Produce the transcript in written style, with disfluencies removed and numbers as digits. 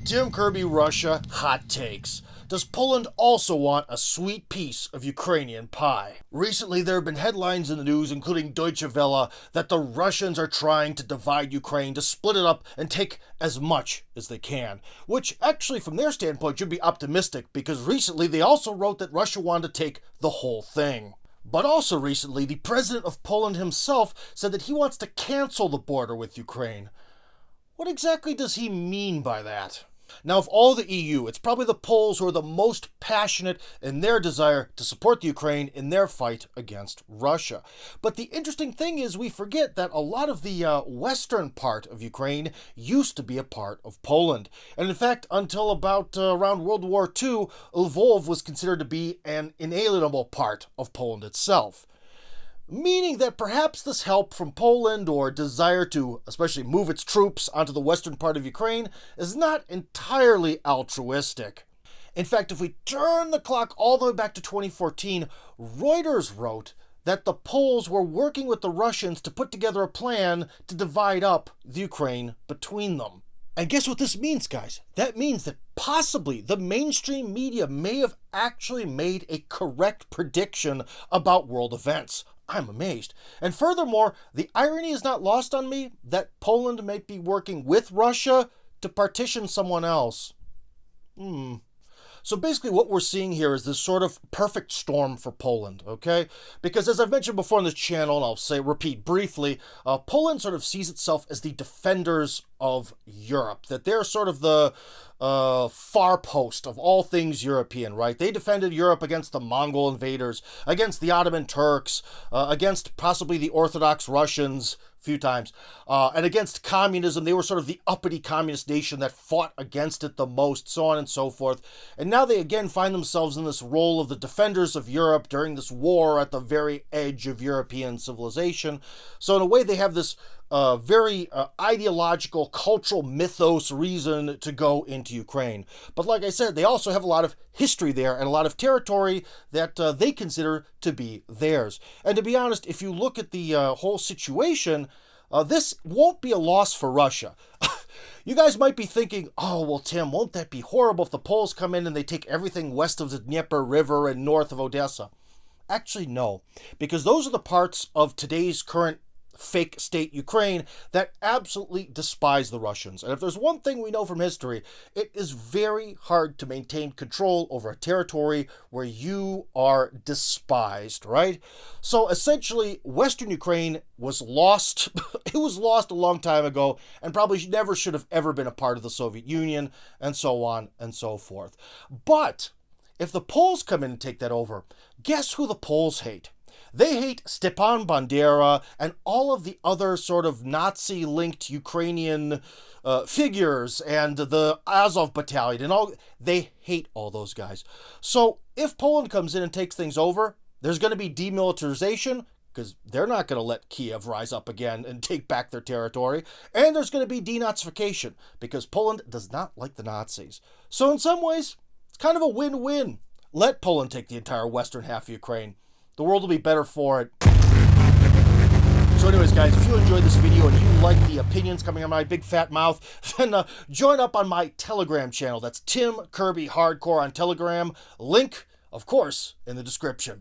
Tim Kirby Russia hot takes. Does Poland also want a sweet piece of Ukrainian pie? Recently, there have been headlines in the news, including Deutsche Welle, that the Russians are trying to divide Ukraine, to split it up and take as much as they can. Which, actually, from their standpoint, should be optimistic, because recently they also wrote that Russia wanted to take the whole thing. But also recently, the president of Poland himself said that he wants to cancel the border with Ukraine. What exactly does he mean by that? Now, of all the EU, it's probably the Poles who are the most passionate in their desire to support the Ukraine in their fight against Russia. But the interesting thing is we forget that a lot of the western part of Ukraine used to be a part of Poland. And in fact, until about around World War II, Lvov was considered to be an inalienable part of Poland itself. Meaning that perhaps this help from Poland, or desire to especially move its troops onto the western part of Ukraine, is not entirely altruistic. In fact, if we turn the clock all the way back to 2014, Reuters wrote that the Poles were working with the Russians to put together a plan to divide up the Ukraine between them. And guess what this means, guys? That means that possibly the mainstream media may have actually made a correct prediction about world events. I'm amazed. And furthermore, the irony is not lost on me that Poland might be working with Russia to partition someone else. So basically what we're seeing here is this sort of perfect storm for Poland, okay? Because as I've mentioned before on this channel, and I'll repeat briefly, Poland sort of sees itself as the defenders of Europe, that they're sort of the far post of all things European, right? They defended Europe against the Mongol invaders, against the Ottoman Turks, against possibly the Orthodox Russians, few times, and against communism. They were sort of the uppity communist nation that fought against it the most, so on and so forth. And now they again find themselves in this role of the defenders of Europe during this war at the very edge of European civilization. So in a way, they have this very ideological, cultural mythos reason to go into Ukraine. But like I said, they also have a lot of history there and a lot of territory that they consider to be theirs. And to be honest, if you look at the whole situation, this won't be a loss for Russia. You guys might be thinking, oh, well, Tim, won't that be horrible if the Poles come in and they take everything west of the Dnieper River and north of Odessa? Actually, no, because those are the parts of today's current fake state Ukraine that absolutely despise the Russians. And if there's one thing we know from history, it is very hard to maintain control over a territory where you are despised, right? So essentially, Western Ukraine was lost. It was lost a long time ago and probably never should have ever been a part of the Soviet Union, and so on and so forth. But if the Poles come in and take that over, guess who the Poles hate? They hate Stepan Bandera and all of the other sort of Nazi-linked Ukrainian figures and the Azov battalion and all. They hate all those guys. So if Poland comes in and takes things over, there's going to be demilitarization, because they're not going to let Kiev rise up again and take back their territory. And there's going to be denazification, because Poland does not like the Nazis. So in some ways, it's kind of a win-win. Let Poland take the entire western half of Ukraine. The world will be better for it. So anyways, guys, if you enjoyed this video and you like the opinions coming out of my big fat mouth, then join up on my Telegram channel. That's Tim Kirby Hardcore on Telegram. Link, of course, in the description.